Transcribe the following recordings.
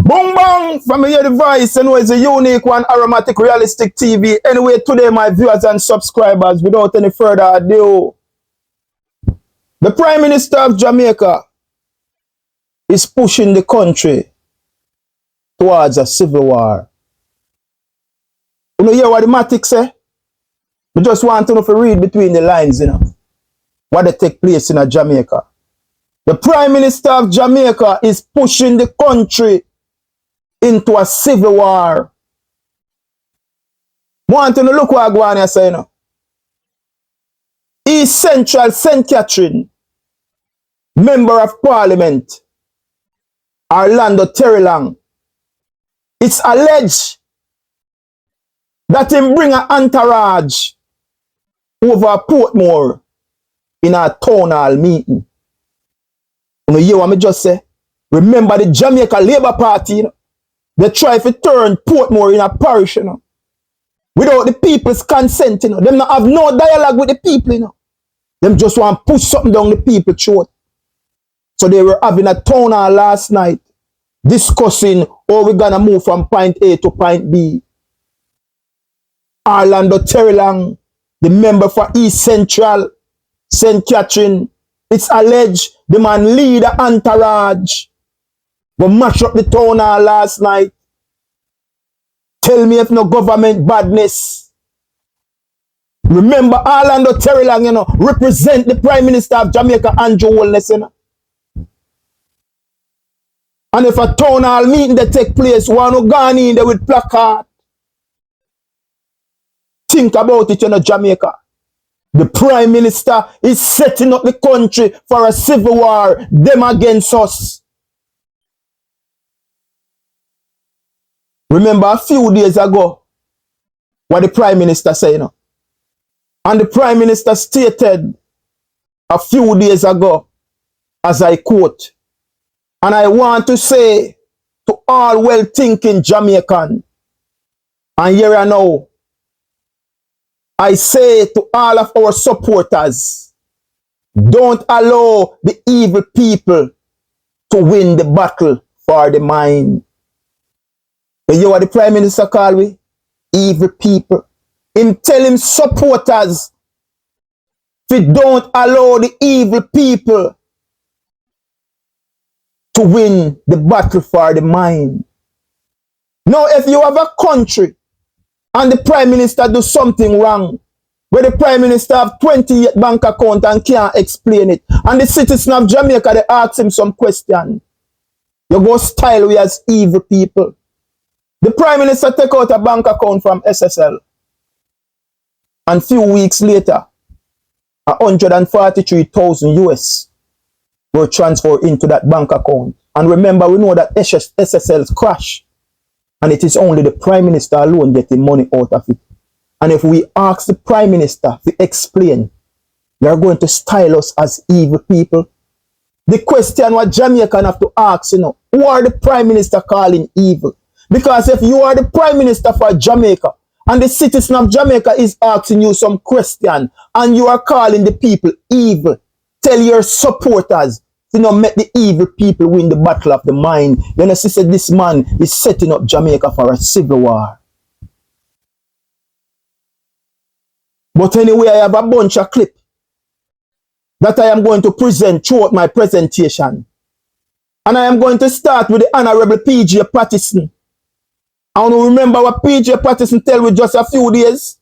Boom bang! From here the voice, you know it's a unique one, aromatic, realistic TV. Anyway, today my viewers and subscribers, without any further ado, the Prime Minister of Jamaica is pushing the country towards a civil war. You know hear what the matic say? We just want to know if you read between the lines, you know, what they take place in Jamaica. The Prime Minister of Jamaica is pushing the country into a civil war. Want to look what I go on here say, you know. East Central St. Catherine, Member of Parliament, Orlando Terrylang, it's alleged that him bring an entourage over Portmore in a town hall meeting. You know, hear what I just say? Remember the Jamaica Labour Party, you know? They try to turn Portmore in a parish, you know, without the people's consent, you know. Them not have no dialogue with the people, you know. Them just want to push something down the people's throat. So they were having a town hall last night discussing how we're going to move from point A to point B. Orlando Terrylang, the member for East Central St. Catherine, it's alleged the man lead the entourage. But mash up the town hall last night. Tell me if no government badness. Remember Orlando Terrylang, you know, represent the Prime Minister of Jamaica, Andrew Holness, you know. And if a town hall meeting they take place, one who gone in there with placard. Think about it, you know, Jamaica. The Prime Minister is setting up the country for a civil war, them against us. Remember a few days ago what the Prime Minister said, you know? And the Prime Minister stated a few days ago, as I quote, and I want to say to all well-thinking Jamaican, and here and now, I say to all of our supporters, don't allow the evil people to win the battle for the mind. You hear what the Prime Minister call we? Evil people. Him tell him supporters, if you don't allow the evil people to win the battle for the mind. Now, if you have a country and the Prime Minister do something wrong, where the Prime Minister have 28 bank account and can't explain it, and the citizen of Jamaica, they ask him some question, you go style we as evil people. The Prime Minister take out a bank account from SSL, and few weeks later, 143,000 US were transferred into that bank account. And remember, we know that SSL's crash, and it is only the Prime Minister alone getting money out of it. And if we ask the Prime Minister to explain, they are going to style us as evil people. The question what Jamaican have to ask, you know, who are the Prime Minister calling evil? Because if you are the Prime Minister for Jamaica and the citizen of Jamaica is asking you some question and you are calling the people evil, tell your supporters to not make the evil people win the battle of the mind. You know, she said this man is setting up Jamaica for a civil war. But anyway, I have a bunch of clips that I am going to present throughout my presentation. And I am going to start with the Honorable P.J. Patterson. I want to remember what P.J. Patterson tell me just a few days.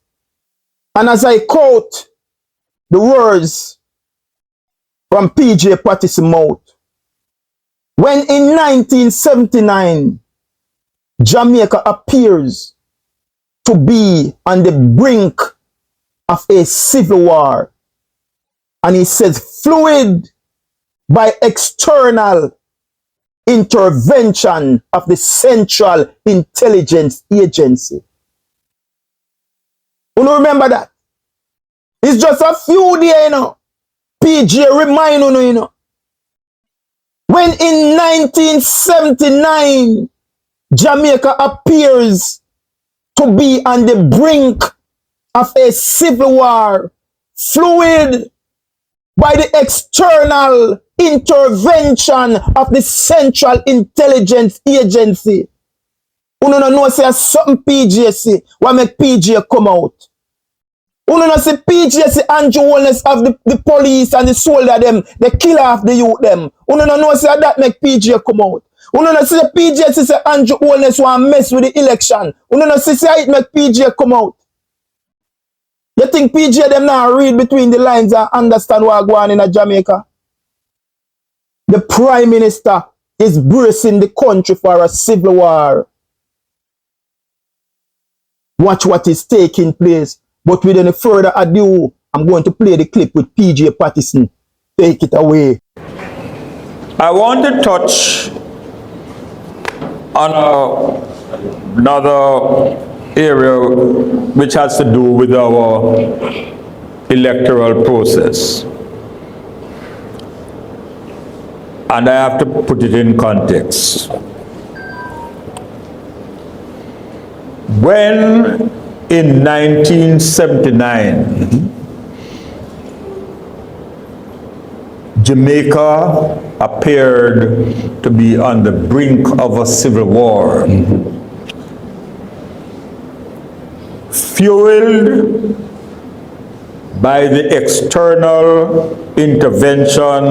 And as I quote the words from P.J. Patterson's mouth, when in 1979, Jamaica appears to be on the brink of a civil war, and he says, fluid by external intervention of the Central Intelligence Agency. You remember that? It's just a few days, you know. PJ remind you know. When in 1979, Jamaica appears to be on the brink of a civil war, fluid by the external intervention of the Central Intelligence Agency. You don't know say something PJ say, what make PJ come out? You don't say PJ say Andrew Holness of the police and the soldier them, the killer of the youth them. You don't know say that make PJ come out. You don't say PJ say Andrew Holness want mess with the election. You don't say it make PJ come out. You think PJ them now read between the lines and understand what going on in Jamaica? The Prime Minister is bracing the country for a civil war. Watch what is taking place. But without any further ado, I'm going to play the clip with PJ Patterson. Take it away. I want to touch on another area which has to do with our electoral process. And I have to put it in context. When in 1979, Jamaica appeared to be on the brink of a civil war, fueled by the external intervention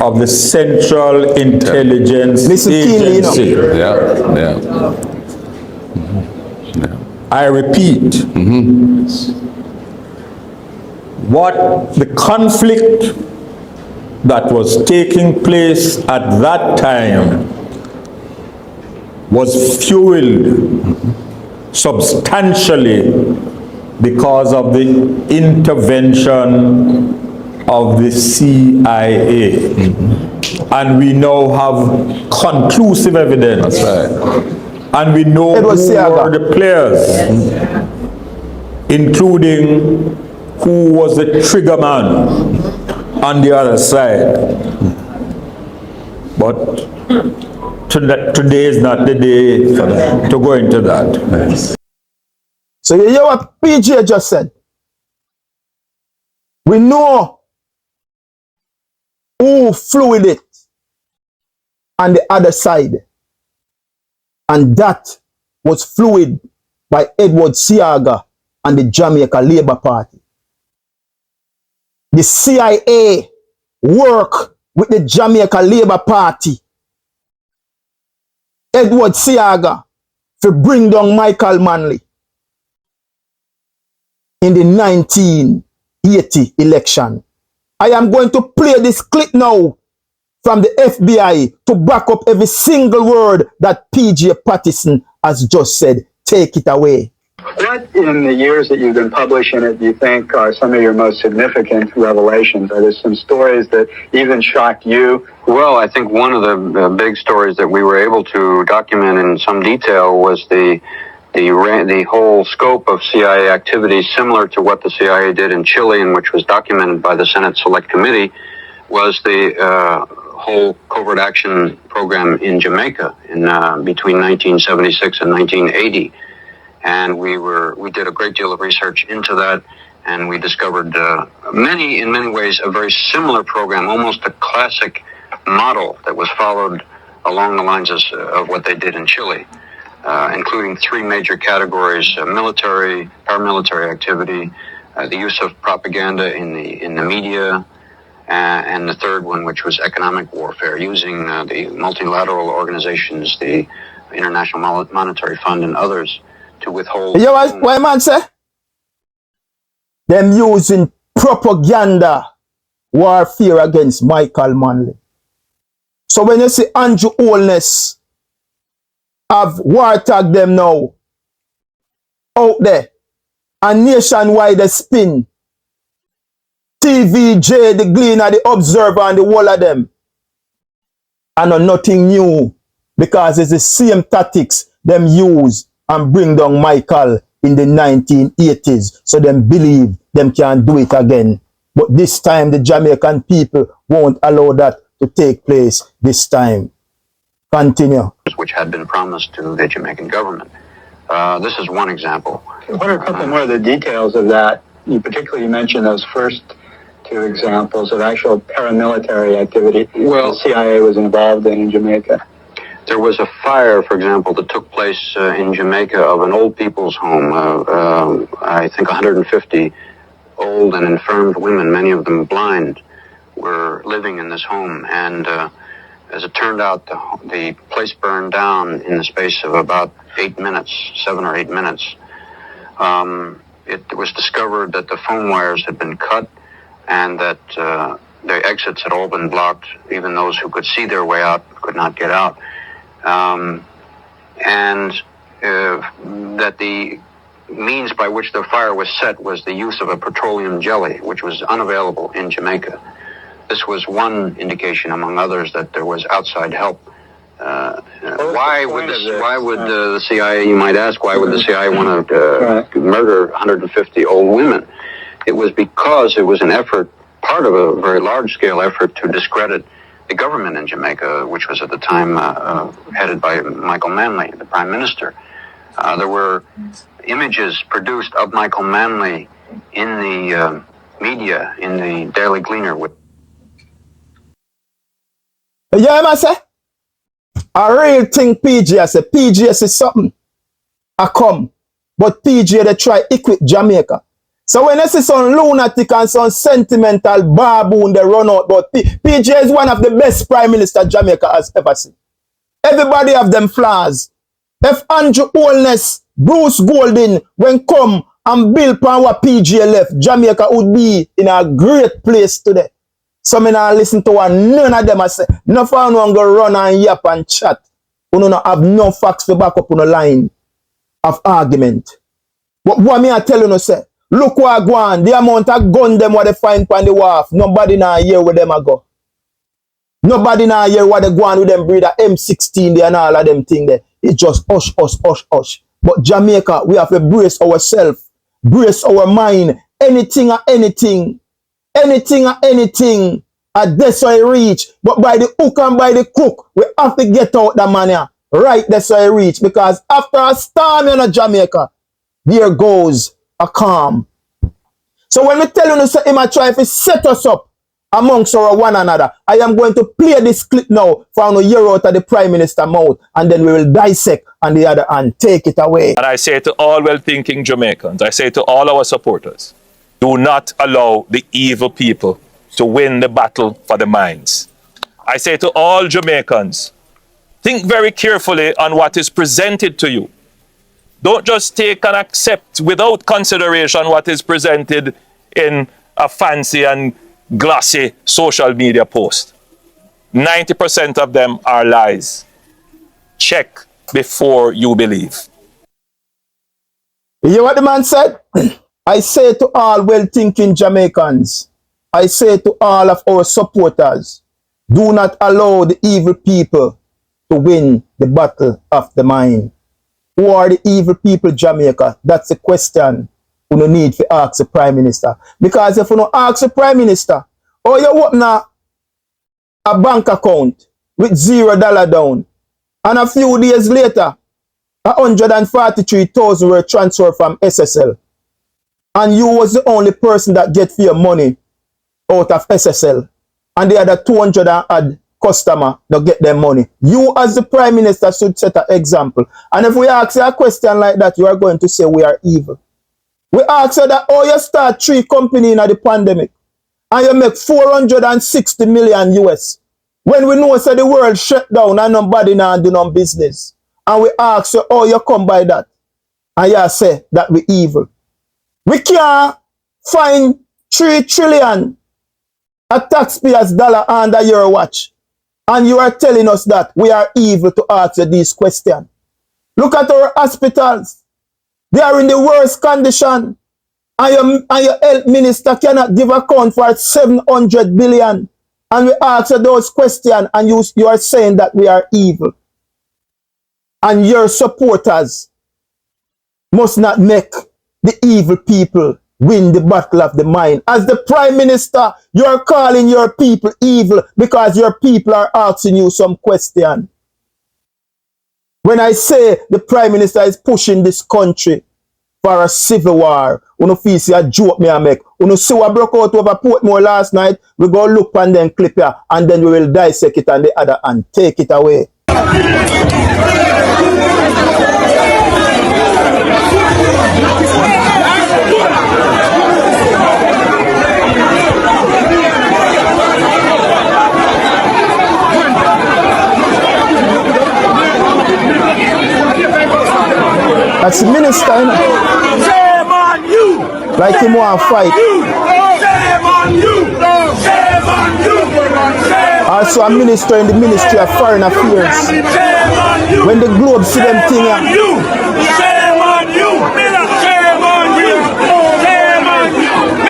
of the Central Intelligence Agency. I repeat, what the conflict that was taking place at that time was fueled substantially because of the intervention of the CIA. And we now have conclusive evidence. That's right. And we know who were the players, including who was the trigger man on the other side. But today is not the day to go into that. So you hear what PJ just said? We know who flew with it on the other side. And that was fluid by Edward Seaga and the Jamaica Labour Party. The CIA worked with the Jamaica Labour Party, Edward Seaga, to bring down Michael Manley in the 1980 election. I am going to play this clip now from the FBI to back up every single word that PJ Patterson has just said. Take it away. What in the years that you've been publishing it do you think are some of your most significant revelations? Are there some stories that even shocked you? Well, I think one of the big stories that we were able to document in some detail was the whole scope of CIA activities, similar to what the CIA did in Chile, and which was documented by the Senate Select Committee, was the whole covert action program in Jamaica in between 1976 and 1980. And we did a great deal of research into that, and we discovered in many ways, a very similar program, almost a classic model that was followed along the lines of what they did in Chile, including three major categories: military, paramilitary activity, the use of propaganda in the media, and the third one, which was economic warfare, using the multilateral organizations, the International Monetary Fund and others, to withhold. You know what man say? Them using propaganda warfare against Michael Manley. So when you see Andrew Holness have war tag them now out there, and nationwide the spin, TVJ, the Gleaner, the Observer, and the whole of them, and nothing new, because it's the same tactics them use and bring down Michael in the 1980s. So them believe them can do it again. But this time the Jamaican people won't allow that to take place this time. Continue. Which had been promised to the Jamaican government. This is one example. What are a couple more of the details of that? You particularly mentioned those first to examples of actual paramilitary activity Well, the CIA was involved in Jamaica? there was a fire, for example, that took place in Jamaica of an old people's home. I think 150 old and infirmed women, many of them blind, were living in this home. And as it turned out, the place burned down in the space of about 8 minutes, 7 or 8 minutes. It was discovered that the phone wires had been cut and that the exits had all been blocked. Even those who could see their way out could not get out. That the means by which the fire was set was the use of a petroleum jelly, which was unavailable in Jamaica. This was one indication, among others, that there was outside help. Why would the CIA, you might ask, why would the CIA want to murder 150 old women? It was because it was an effort, part of a very large-scale effort to discredit the government in Jamaica, which was at the time headed by Michael Manley, the Prime Minister. There were images produced of Michael Manley in the media, in the Daily Gleaner. Yeah, man, say, a real thing PG, I say, PG is something, I come, but PG they try equip Jamaica. So when you see some lunatic and some sentimental baboon they run out, but PG is one of the best prime minister Jamaica has ever seen. Everybody have them flaws. If Andrew Holness, Bruce Golding, when come and build power PG left, Jamaica would be in a great place today. So me now listen to what none of them I say. No for one go run and yap and chat. You don't have no facts to back up on the line of argument. But what me I tell you no say, look what go on, the amount of gun them what they find on the wharf. Nobody now hear where them a go. Nobody now hear what they go on with them breeder M16 there and all of them thing there. It's just hush, hush, hush, hush. But Jamaica, we have to brace ourselves, brace our mind. Anything or anything, anything or anything, that's why reach. But by the hook and by the crook, we have to get out the money. Right, that's why reach. Because after a storm in Jamaica, there goes a calm. So when we tell you, say, him a try to set us up amongst our one another, I am going to play this clip now from a year out of the Prime Minister mouth, and then we will dissect on the other hand, take it away. And I say to all well-thinking Jamaicans, I say to all our supporters, do not allow the evil people to win the battle for the minds. I say to all Jamaicans, think very carefully on what is presented to you. Don't just take and accept without consideration what is presented in a fancy and glossy social media post. 90% of them are lies. Check before you believe. You hear what the man said? I say to all well-thinking Jamaicans, I say to all of our supporters, do not allow the evil people to win the battle of the mind. Who are the evil people, Jamaica? That's the question you don't need to ask the Prime Minister. Because if you don't ask the Prime Minister, or you open a bank account with $0 down, and a few days later, 143,000 were transferred from SSL. And you was the only person that get your money out of SSL. And the other 200 and odd customer don't get their money. You as the Prime Minister should set an example. And if we ask you a question like that, you are going to say we are evil. We ask you that, oh, you start 3 companies in the pandemic and you make 460 million US. When we know that the world shut down and nobody now do no business. And we ask you, oh, you come by that. And you say that we evil. We can't find 3 trillion a taxpayers' dollar under your watch. And you are telling us that we are evil to ask you these questions. Look at our hospitals. They are in the worst condition. And your health minister cannot give account for 700 billion. And we ask you those questions and you are saying that we are evil. And your supporters must not make the evil people win the battle of the mind. As the Prime Minister, you are calling your people evil because your people are asking you some question. When I say the Prime Minister is pushing this country for a civil war. You know, feel see a joke me a make. You know, see what broke out over Portmore last night. We go look and then clip here, and then we will dissect it on the other and take it away. That's the minister, you know? Shame on you! Like him want to fight. Shame on you! Shame on you! Also a minister in the Ministry of Foreign Affairs. Shame on you! When the globe see them thing here. Shame on you! Shame on you! Shame on you!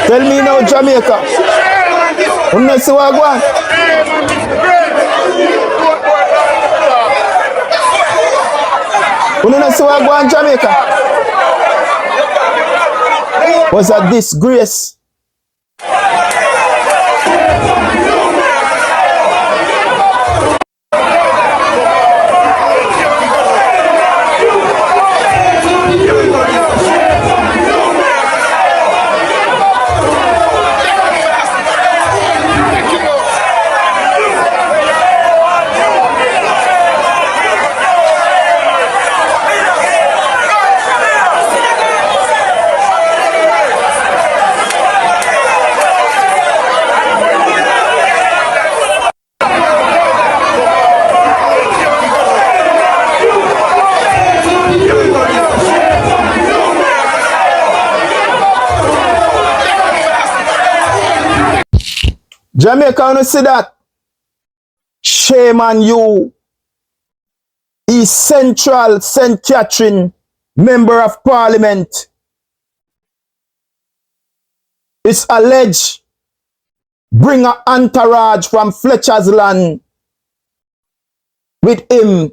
Tell me now, Jamaica. You know see what I want? You know see what I want, Jamaica? Was a disgrace. Jamaica, you see that? Shame on you. He's Central St. Catherine Member of Parliament. It's alleged bring an entourage from Fletcher's land with him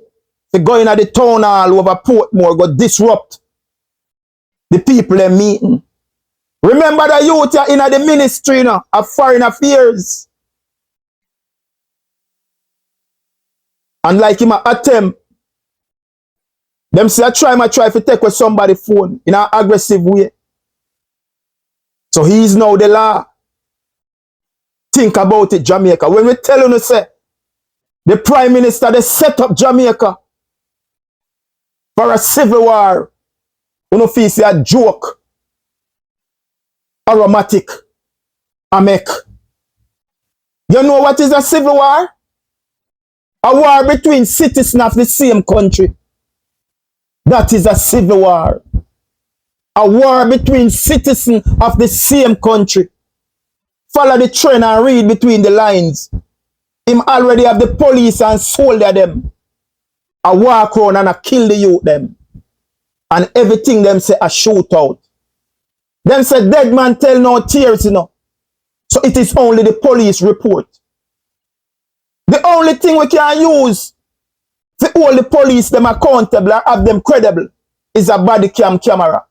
to go in at the town hall over Portmore, go disrupt the people they're meeting. Remember the youth are in the Ministry of Foreign Affairs. And like him attempt, them say I try to take with somebody's phone in an aggressive way. So he's now the law. Think about it, Jamaica. When we tell you, say, the Prime Minister, they set up Jamaica for a civil war. You know, feel a joke. Aromatic. A make. You know what is a civil war? A war between citizens of the same country. That is a civil war. A war between citizens of the same country. Follow the trend and read between the lines. Him already have the police and soldier them. A walk around and a kill the youth them. And everything them say a shootout. Them say dead man tell no tears, you know. So it is only the police report. The only thing we can use to hold the police them accountable and have them credible is a body cam camera.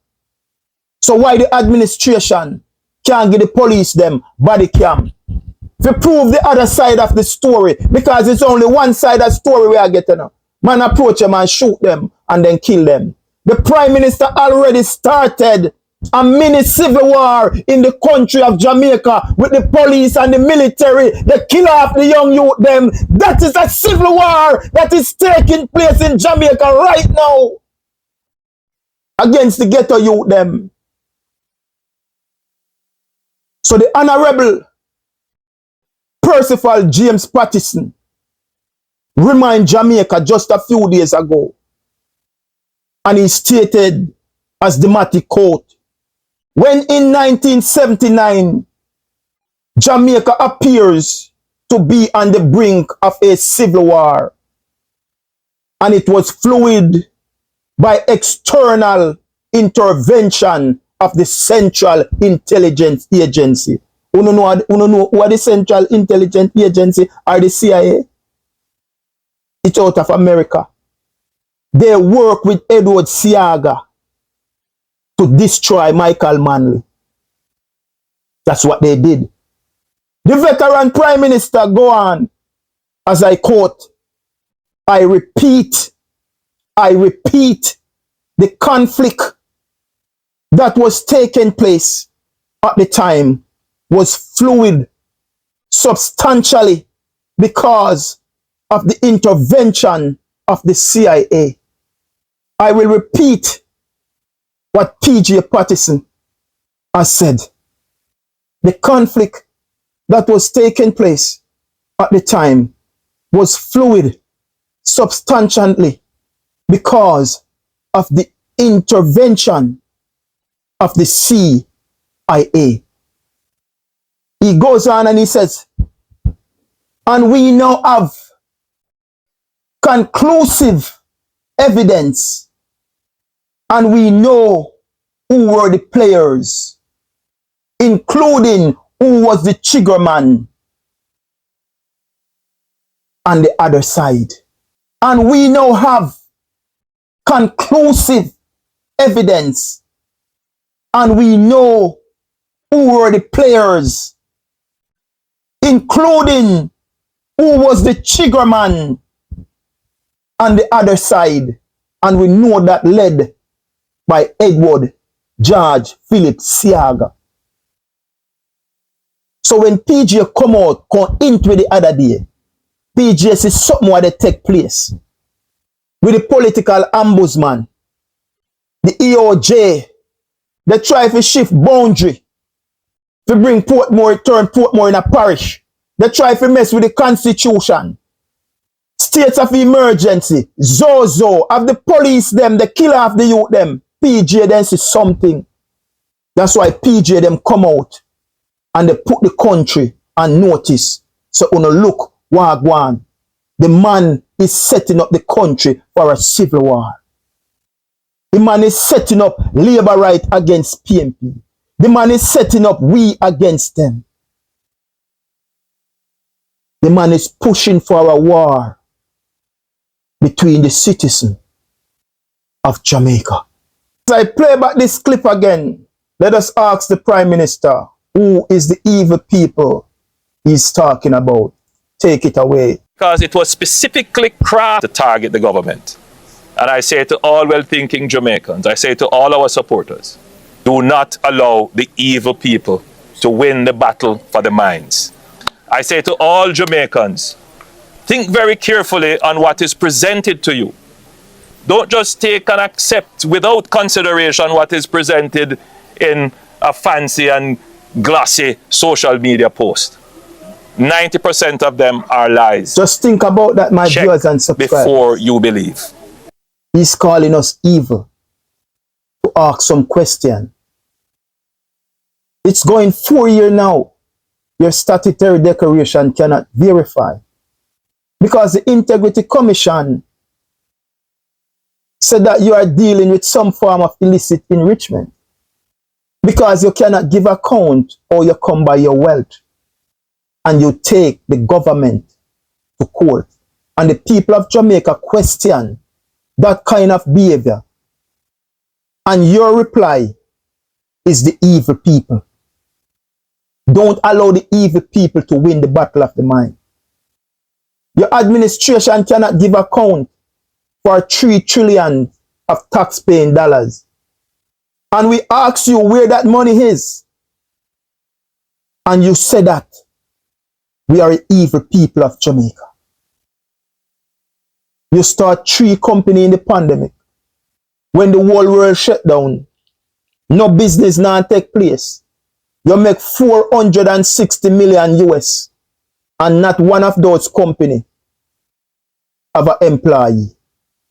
So why the administration can't give the police them body cam? To prove the other side of the story, because it's only one side of the story we are getting now. Man approach them and shoot them and then kill them. The Prime Minister already started a mini civil war in the country of Jamaica with the police and the military. They kill off the young youth them. That is a civil war that is taking place in Jamaica right now against the ghetto youth them. So the Honorable Percival James Pattison remind Jamaica just a few days ago, and he stated as the Matic quote, when in 1979 Jamaica appears to be on the brink of a civil war, and it was fueled by external intervention of the Central Intelligence Agency. You don't know what the Central Intelligence Agency or the CIA? It's out of America. They work with Edward Seaga to destroy Michael Manley. That's what they did. The veteran Prime Minister go on, as I quote, I repeat, the conflict that was taking place at the time was fluid substantially because of the intervention of the CIA. I will repeat what P.J. Patterson has said. The conflict that was taking place at the time was fluid substantially because of the intervention of the CIA. He goes on and he says, and we now have conclusive evidence and we know who were the players, including who was the triggerman on the other side. And we now have conclusive evidence and we know who were the players, including who was the triggerman on the other side. And we know that led by Edward George Philip Seaga. So when PJ come into the other day, PJ says something that take place with the political ombudsman, the EOJ. They try to shift boundary to bring Portmore, turn Portmore in a parish. They try to mess with the constitution. States of emergency, Zozo, of the police them, the killer of the youth them. PJ then see something. That's why PJ them come out and they put the country on notice. So on a look, Wagwan, the man is setting up the country for a civil war. The man is setting up labor right against PMP. The man is setting up we against them. The man is pushing for a war between the citizens of Jamaica. As I play back this clip again, let us ask the Prime Minister, who is the evil people he's talking about? Take it away. Because it was specifically crafted to target the government. And I say to all well-thinking Jamaicans, I say to all our supporters, do not allow the evil people to win the battle for the minds. I say to all Jamaicans, think very carefully on what is presented to you. Don't just take and accept without consideration what is presented in a fancy and glossy social media post. 90% of them are lies. Just think about that, my viewers and subscribers. Before you believe. He's calling us evil to ask some question. It's going 4 years now. Your statutory declaration cannot verify. Because the Integrity Commission said that you are dealing with some form of illicit enrichment. Because you cannot give account or you come by your wealth. And you take the government to court. And the people of Jamaica question that kind of behavior. And your reply is the evil people. Don't allow the evil people to win the battle of the mind. Your administration cannot give account for 3 trillion of tax-paying dollars. And we ask you where that money is. And you say that we are the evil people of Jamaica. You start 3 companies in the pandemic. When the whole world shut down, no business now take place. You make 460 million US. And not one of those companies have an employee.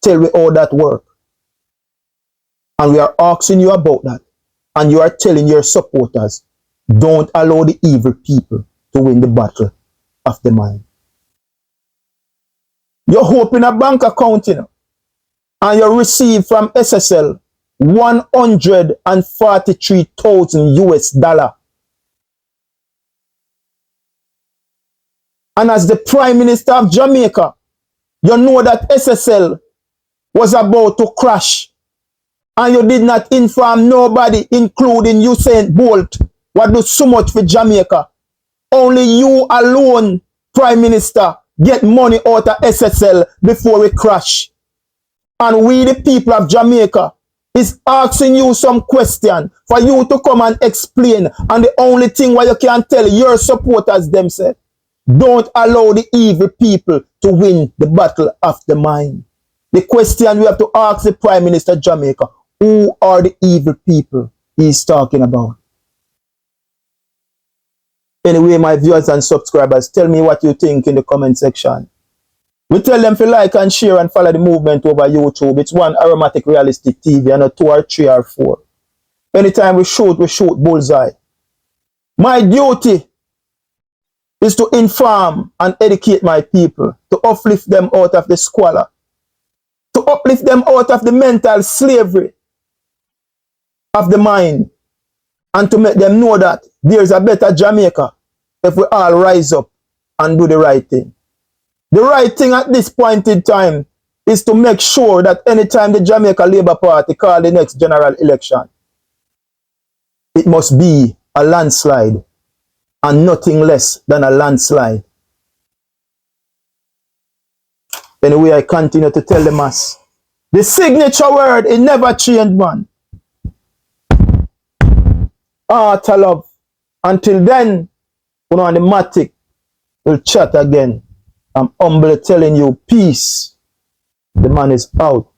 Tell me how that work. And we are asking you about that. And you are telling your supporters, don't allow the evil people to win the battle of the mind. You open a bank account, you know, and you receive from SSL 143,000 US dollar. And as the Prime Minister of Jamaica, you know that SSL was about to crash. And you did not inform nobody, including Usain Bolt, what do so much for Jamaica. Only you alone, Prime Minister, get money out of SSL before we crash. And we, the people of Jamaica, is asking you some question for you to come and explain. And the only thing why you can tell your supporters themselves, don't allow the evil people to win the battle of the mind. The question we have to ask the Prime Minister of Jamaica, who are the evil people he's talking about? Anyway, my viewers and subscribers, tell me what you think in the comment section. We tell them to like and share and follow the movement over YouTube. It's one Aromatic Realistic TV and a 2 or 3 or 4. Anytime we shoot bullseye. My duty is to inform and educate my people, to uplift them out of the squalor, to uplift them out of the mental slavery of the mind, and to make them know that there's a better Jamaica if we all rise up and do the right thing. The right thing at this point in time is to make sure that anytime the Jamaica Labour Party call the next general election, it must be a landslide and nothing less than a landslide. Anyway, I continue to tell the mass, the signature word, it never changed, man. Heart of love. Until then, you know, on the matic, we'll chat again. I'm humbly telling you, peace. The man is out.